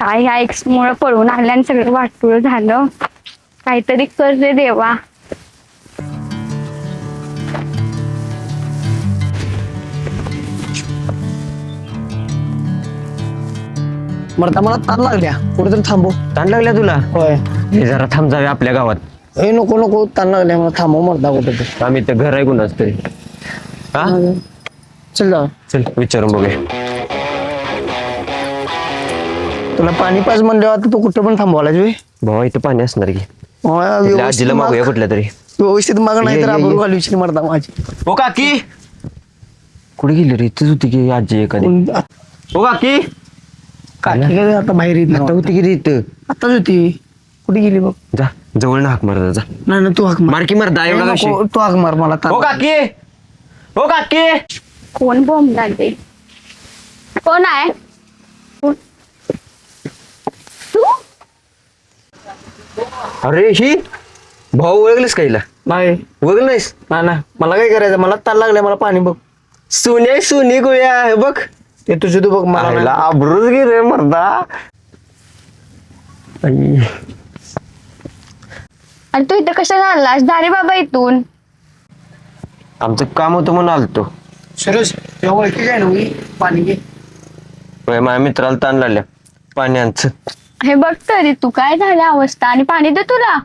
काय ह्या एक्स मुळे पळून आल्या आणि सगळं वाटूळ झालं. काहीतरी कर रे देवा. मरता मला ताण लागल्या कुठेतरी थांबव. ताण लागल्या तुला? होय. हे जरा थांब जाऊया आपल्या गावात. ए नको नको ताण लागल्या मला थांबव मरता कुठे आम्ही तर घर आहे कुणाच तरी. हा चल जा. चल विचारून बघूया. तुला पाणी पाज म्हणल्यावर आता तू कुठं पण थांबवायला तुम्ही भावा इथं पाणी असणार की आजीला मागूया कुठल्या तरी. व्यवस्थित माग नाही तर ये, ये, आपण ये. घालूची मरता माझी. ओ काकी कुठे गेली रे? इथंच होती की आजी एखादी. ओ काकी काकी काय आता बाहेर येत आता होती की रे इथं. आताच होती. कुठे गेली बघ. जा जवळ हाक मार जा. नाही ना तू हाक मार. मार की मार ए, एवढा नको, कशी. तू हाक मार मला ताण. ओ काकी ओ काकी कोण बॉम्ब लागते? कोण आहे? कोण? तू? अरे ही भाऊ ओळखलीस का हिला? नाही ओळखलं नाहीस? ना मला काय करायचं मला ताण लागलाय मला पाणी बघ. सुने सुनी गुळ्या हे बघ. ते तुझं तू बघ मला आईला नाही. आबरूच गे रे मर्दा. आई. आणि तू इथं कशा झालास? दारे बाबा इथून. आमचं काम होतं म्हणून आलतो. सुरेश तुझ्या ओळखी काय ना होई? पाणी घे. माझ्या मित्राला ताण लागल्या पाण्याचं. हे बघ तरी तू काय झाली अवस्था आणि पाणी दे तुला.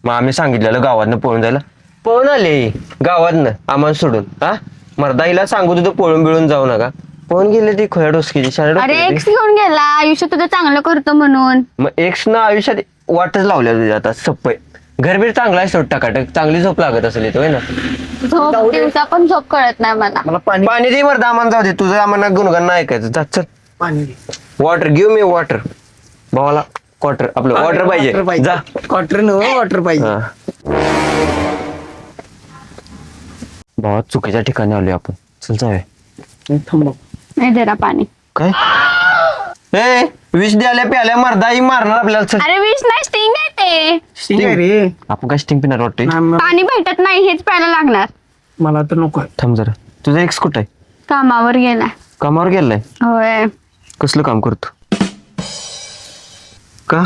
मग आम्ही सांगितलेलं गावातनं पळून जायला. पळून आले गावातनं आम्हाला सोडून. हा मर्दा हिला सांगू तुझं पळून बिळून जाऊ नका. पळून गेले ती खोया डोसकीची शाळा. अरे एक्स घेऊन गेला आयुष्य तुझं चांगलं करतो म्हणून. मग एक्स ना आयुष्यात वाटच लावल्या तुझ्या आता सप्पय. घरबीर चांगला आहे सोड टाकाटक. चांगली झोप लागत असेल इथं होय ना. झोप दिवसा पण झोप कळत नाही मला. मला पाणी पाणी दे मर्दा आम्हाला जाऊ दे. तुझं आम्हाला गुणगान नाही ऐकायचं. जा चल. पाणी घे. Water give me water. भावाला क्वार्टर आपलं वॉटर पाहिजे. जा. क्वार्टर न वॉटर पाहिजे. हा. भावा चुकीच्या ठिकाणी आलोय आपण. चल जाऊया. थांब. नाही जरा पाणी. काय ए विष द्यायला प्यायला मर्दा ही मारणार आपल्याला. चल अरे विष नाही स्टिंग आहे ते. ठीक आहे रे. आपण काय स्टिंग पिणार वाटतंय. पाणी भेटत नाही हेच प्यायला लागणार. मला तर नको. थांब जरा. तुझा एक्स कुठं आहे? कामावर गेला. कामावर गेलाय? होय. कसलं काम करतो? का?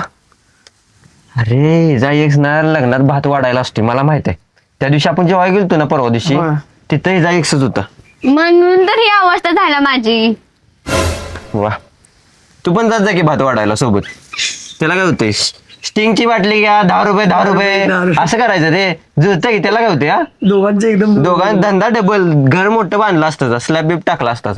अरे जा एक्स ना लग्नात भात वाढायला असते मला माहित आहे. त्या दिवशी आपण जेव्हा गेलतो ना परवा दिवशी होय. तिथं जा एक्सच होता. म्हणून तर ही अवस्था झाला माझी. वा तू पण जात जा की भात वाढायला सोबत. त्याला काय होतंय? स्टिंगची बाटली घ्या 10 रुपये 10 रुपये 10 रुपये. असं करायचं रे. जुळतं की त्याला काय होते? हा दोघांचं एकदम दोघांना धंदा डबल. घर मोठं बांधलं असतं स्लॅब बीब टाकला असता.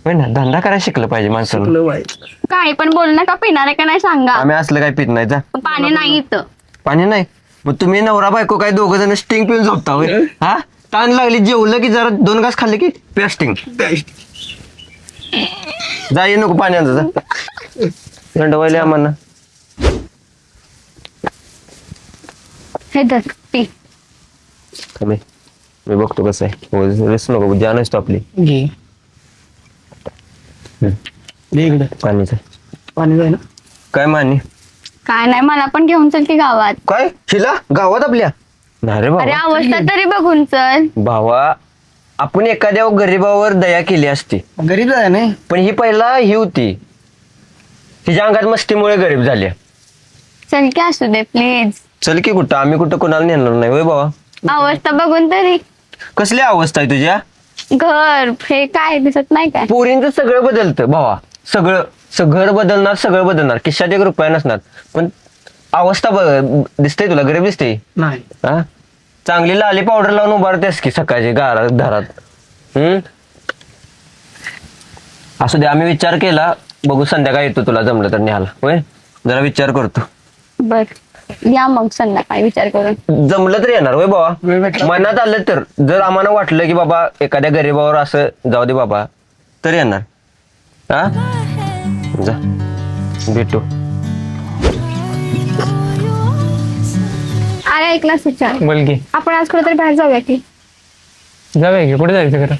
होय ना धंदा करायला शिकलं पाहिजे माणसानं. शिकलं बाई. काही पण बोल नका पिणार आहे का नाही सांगा. आम्ही असलं काय पित नाही. जा. पाणी नाही इथं. पाणी नाही. मग तुम्ही नवरा बायको काय दोघं जण स्टिंग पिऊन झोपता होय? हा ताण लागली जेवलं की जरा 2 घास खाल्ले की प्या स्टिंग. जा ये नको पाणी आणजा जा. थंडवायले आम्हाला. हे धर पी. थांबे मी बघतो कसं आहे. रेस्ट नको जाण असतो आपली. घे. दे इकडं पाणीचं पाणी जाय ना. काय मानी? काय नाही मला पण घेऊन चल की गावात. काय शिला गावात आपल्या? नाही रे अरे बाबा. अवस्था तरी बघून चल. भावा आपण एखाद्या गरीबावर दया केली असती. गरीब आहे नाही. पण ही पहिला ही होती. हिच्या अंगात मस्तीमुळे गरीब झाली. चल की असू दे प्लीज. चल की कुठं आम्ही कुठं कोणाला नेणार नाही होय बाबा. अवस्था बघून तरी. कसली अवस्था आहे तुझ्या? घर हे काय दिसत नाही काय. पोरींचं सगळं बदलतं भावा. सगळं घर बदलणार सगळं बदलणार. खिशात 1 रुपया नसणार पण अवस्था दिसते तुला गरीब दिसते. नाही हा चांगली लाली पावडर लावून उभारतेस की सकाळची दारात. असू दे आम्ही विचार केला. बघू संध्याकाळी येतो तुला जमलं तर न्यायला होय. जरा विचार करतो. बर या मग संध्याकाळी विचार करून. जमलं तर येणार होय वेळ बाबा. भेटला. मनात आलं तर जर आम्हाला वाटलं की बाबा एखाद्या गरीबावर असं जाऊ दे बाबा तर येणार. हा जा भेटू. अरे ऐकलास विचार. बोल की. आपण आज कुठेतरी बाहेर जाऊया की. जाऊया की. कुठे जायचं खरं?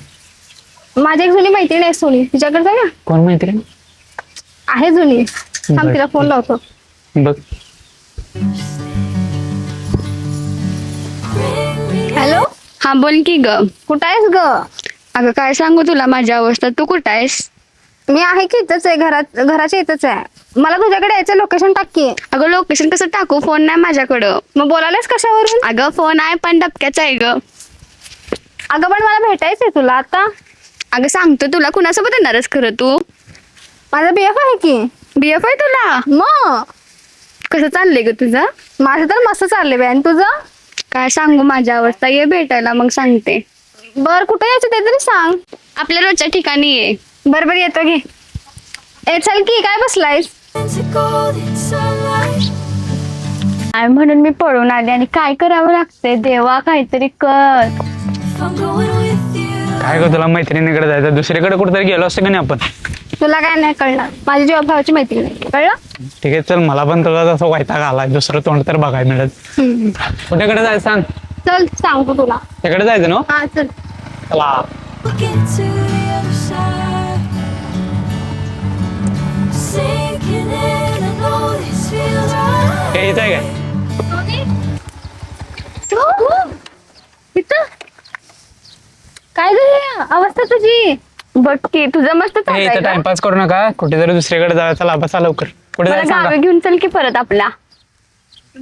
माझी एक जुनी मैत्रीण आहे सोनी तिच्याकडे जाऊया. कोण मैत्रीण? आहे जुनी. थांब तिला फोन लावतो. बघ हॅलो. हा बोल की ग. कुठं आहेस ग? अगं काय सांगू तुला माझी अवस्था. तू कुठं आहेस? मी आहे की इथंच आहे, घराच्या इथंच आहे. मला तुझ्याकडे यायचं लोकेशन टाक की. अगं लोकेशन कसं टाकू? फोन नाही माझ्याकडं. मग बोलायलास कशावरून? अगं फोन आहे पण डबक्याचा आहे ग. अगं पण मला भेटायचंय तुला आता. अगं सांगतो तुला, कुणासोबत येणारच खरं तू? माझा BF आहे की. BF आहे तुला? मग कसं चाललंय ग तुझं? माझं तर मस्त चाललंय बाई. आणि तुझं? काय सांगू माझी अवस्था, ये भेटायला मग सांगते. बर कुठे यायचं ते तरी सांग. आपल्या रोजच्या ठिकाणी ये. बरोबर येतो घे. ए चल की, काय बसलायस? काय म्हणून मी पळून आले आणि काय करावं लागतंय देवा, काहीतरी कर. काय ग तुला मैत्रिणीकडे जायचं, दुसरीकडे कुठेतरी गेलो असतो का नाही आपण? तुला काय नाही कळणार, माझी जीवा भावाची मैत्रीण आहे, कळलं? ठीक आहे चल, मला पण तुला तसं वैताग आलाय, दुसरं तोंड तर बघायला मिळत. कुठेकडे जायचं सांग. चल सांगतो तुला. तिकडे जायचं ना? हा चल. चला. हे इथं आहे काय? इथं काय झाली अवस्था तुझी? बघ की तुझं मस्त हे चाललंय इथं ग. टाइमपास करू नका, कुठेतरी दुसरीकडे जायचं. चला बसा लवकर. कुठे मला जायचं सांगा. गावी घेऊन चल की परत आपल्या.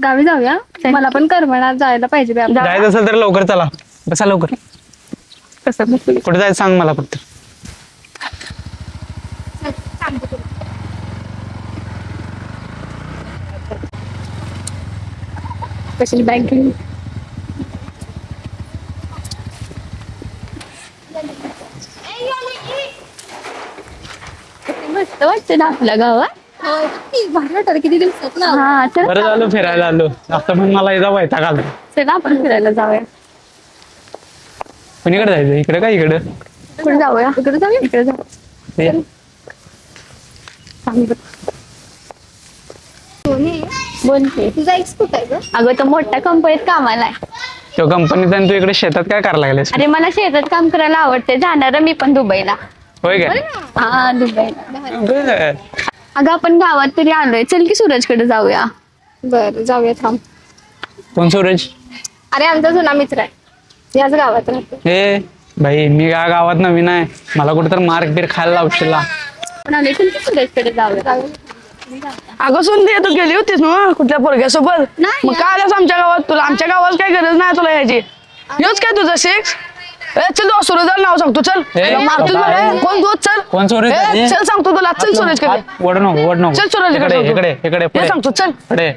गावी जाऊया. मला पण करमणार, जायला पाहिजे बाई आपण. जायचं असेल तर लवकर चला, बसा लवकर. कसं बसू? कुठे जायचं सांग मला फक्त. कशाची बॅग घेऊन? मस्त वाटतं ना आपल्या गावात. भारी वाटतं किती दिवसात ना. हा चल बरं झालं फिरायला आलो, आता पण मला इथं वैताग आला. चल आपण फिरायला जाऊया. कुणीकडे जायचं, इकडे का इकडे? कुठे जाऊया? इकडे जाऊया. इकडे जाऊ. हे, बोल की. तुझा एक्स कुठं आहे ग? अगं तो मोठ्या कंपनीत कामाला आहे. तो कंपनीत आणि तू इकडे शेतात काय करायला लागलेस? अरे मला शेतात काम करायला आवडते, जाणार मी पण दुबईला. होय काय? हा दुबईला. बरं. अगं आपण गावात तरी आलोय, चल की सूरजकडे जाऊया. बर जाऊया, थांब. कोण सूरज? अरे आमचा जुना मित्र आहे, याच गावात राहतो. हे भाई, मी या गावात नवीन आहे, मला कुठेतरी मार्क बीर खायला लावशील. पण आलोय, चल की सूरजकडे जाऊया. अगं सुन दे, तू गेली होतीस ना कुठल्या पोरग्यासोबत? नाही. मग काय आल्यास आमच्या गावात? तुला आमच्या गावात काही गरज नाही तुला यायची. योच काय तुझं सिक्स? चल तू सुरजला नाव सांगतो, चल. ए, मारतोस बाबा, बरं. कोण तू? चल. कोण सूरज? ए, चल सांगतो तुला, चल सूरज कडे. वड नको. चल सूरज इकडे कडे इकडे इकडे हे पुढे. सांगतो, चल. पुढे.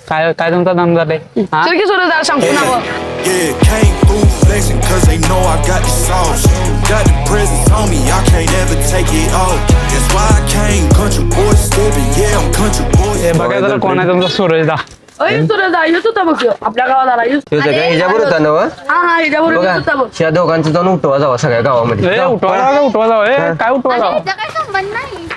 काय काय तुमचा दम झाले? चल की सूरज सांगतो नाव. Yeah, came through flexing cause they know I got the sauce. Got the presents on me, I can't ever take it off. That's why I came country boy stepping, yeah, I'm country boy. हे बघा जरा कोण आहे तुमचा सूरज दा. सूरज येत होता बघ ह्यो, आपल्या गावात आला. तो सगळ्या ह्याच्यावर होता ना व? हा हा ह्याच्याबरोबर बघा येत होता बघ. त्या दोघांचं जाऊन उठवा जावा सगळ्या गावामध्ये. ए, जाऊ, उठवा पळा. जाऊ, उठवा जाऊ. ए, काय उठवा जाऊ? याचा काय संबंध नाही.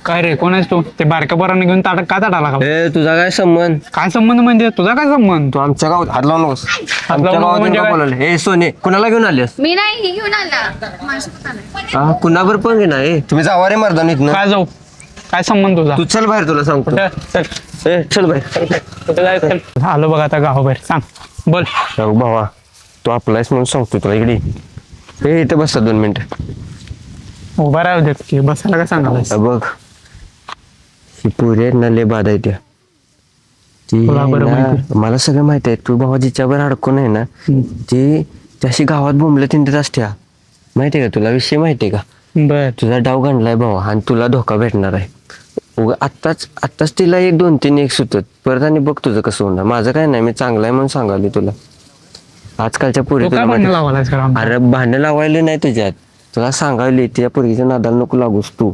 काय रे, कोण आहेस तू? ते बारक्या पोरांनी घेऊन ताट का ताटाला का? ए तुझा काय संबंध? काय संबंध म्हणजे? तुझा काय संबंध? तू आमच्या गावात हात लावू नकोस. आमच्या लावू गावात म्हणजे का काय? बोलावलं? ए सोने, कुणाला घेऊन आलीस? मी नाही घेऊन आला. हा कुणावर पण घे ना. ए तुम्ही जावा रे मर्दान इथनं. काय जाऊ? काय संबंध तुझा? तू चल बाहेर, तुला सांगतो. कुठे? चल. ए चल बाहेर. कुठे जायचं? चल. आलो बघा आता गावाबाहेर. सांग, बोल. राहू भावा, तू आपलायस म्हणून सांगतो तुला. इकडे ए इथं बसता 2 मिनिटं. उभा राहू देत की, बसायला काय सांगायलास? बघ ही पुरी आहेत ना, लय बाद आहे त्या. ती तुला बरं ना, माहिती. मला सगळं माहित आहे. तू भावा जिच्यावर अडकून आहे ना, ती त्याशी गावात बोंबलं तिंडत असत्या. माहिती आहे का तुला? विषय माहिती आहे का? बर. तुझा डाव गणलाय भावा आणि तुला धोका भेटणार आहे. आत्ताच तिला 1 2 3 1 सुचत परत आणि बघ तुझं कसं होणार. माझं काय नाही, मी चांगला आहे म्हणून सांगाली तुला. आजकालच्या पुरी तू काय भांडण लावायलास का आमचं? अरे भांडण लावायला नाही तुझ्यात, तुला सांगायला त्या पोरगीच्या नादाला नको लागूस तू.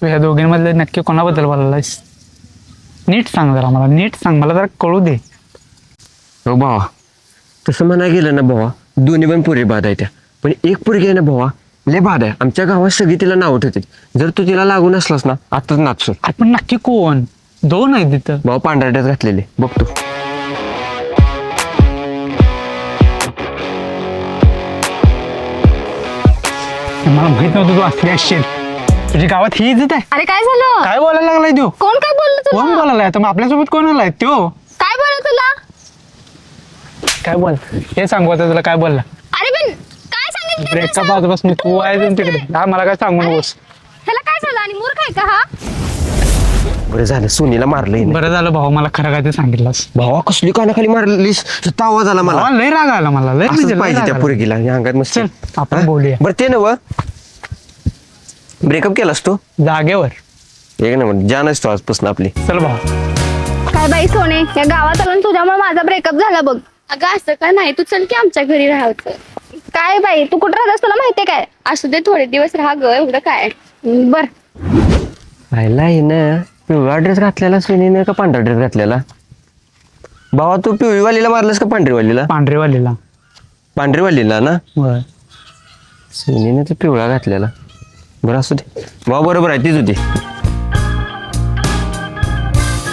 तू ह्या दोघींमधले नक्की कोणाबद्दल बोलायलास? नीट सांग जरा, मला नीट सांग, मला जरा कळू दे. हो भावा, तसं म्हणायला गेलं ना भावा, दोन्ही पण पुरी बाद आहे त्या. पण एक पोरगी आहे ना भावा, लय बाद आहे. आमच्या गावात सगळी तिला नाव ठेवते. जर तू तिला लागून असलास ना, आताच नाचसो. आपण नक्की कोण? 2 आहेत तिथं. भाऊ पांढऱ्यात घातलेले बघतो. मला माहित नव्हतं तू असली असशील. तुझ्या गावात ही इज्जत आहे? अरे काय झालं? काय बोलायला लागलाय तू? कोण काय बोललं कोण तुला? बोलायलाय? तर मग आपल्यासोबत कोण आलाय तो? काय बोललं तुला? काय बोल, हे सांगू आता तुला काय बोलला? अरे पण काय सांगितलं? ब्रेकचा बाजूपासून तू आहे तिकडे. हा मला काय सांगू नकोस. ह्याला काय झालं आणि मूर्ख आहे का हा? बरं झालं सोनीला मारलंय ना. बरं झालं भाऊ मला खरं काय ते सांगितलंस भावा कसली कानाखाली मारलीस तावा झाला मला. भावा, लय राग आला मला लय असंच म्हणजे लय पाहिजे राग त्या आला. पोरगीला या अंगात मस्त. चल, आपण हा? बोलूया. बरं ते नव ब्रेकअप केलास तू जागेवर एक ना जानच तो आजपासून आपली. चल भाऊ. काय बाई सोने, या गावात आलं तुझ्यामुळे माझा ब्रेकअप झाला बघ. अगं असं का नाही, तू चल की आमच्या घरी राहायचं. काय बाई, तू कुठं राहतेस तुला माहितीये काय? असू दे थोडे दिवस राहा ग, एवढं काय. बर. पाहिला आहे ना पिवळा ड्रेस घातलेला सोनीनं का पांढरा ड्रेस घातलेला. भावा तू पिवळीवालीला मारलास का पांढरीवालीला. पांढरेवालीला. पांढरीवालीला ना होय. सोनीनं तर पिवळा घातलेला. बरं असू दे भावा बरोबर आहे तीच होती.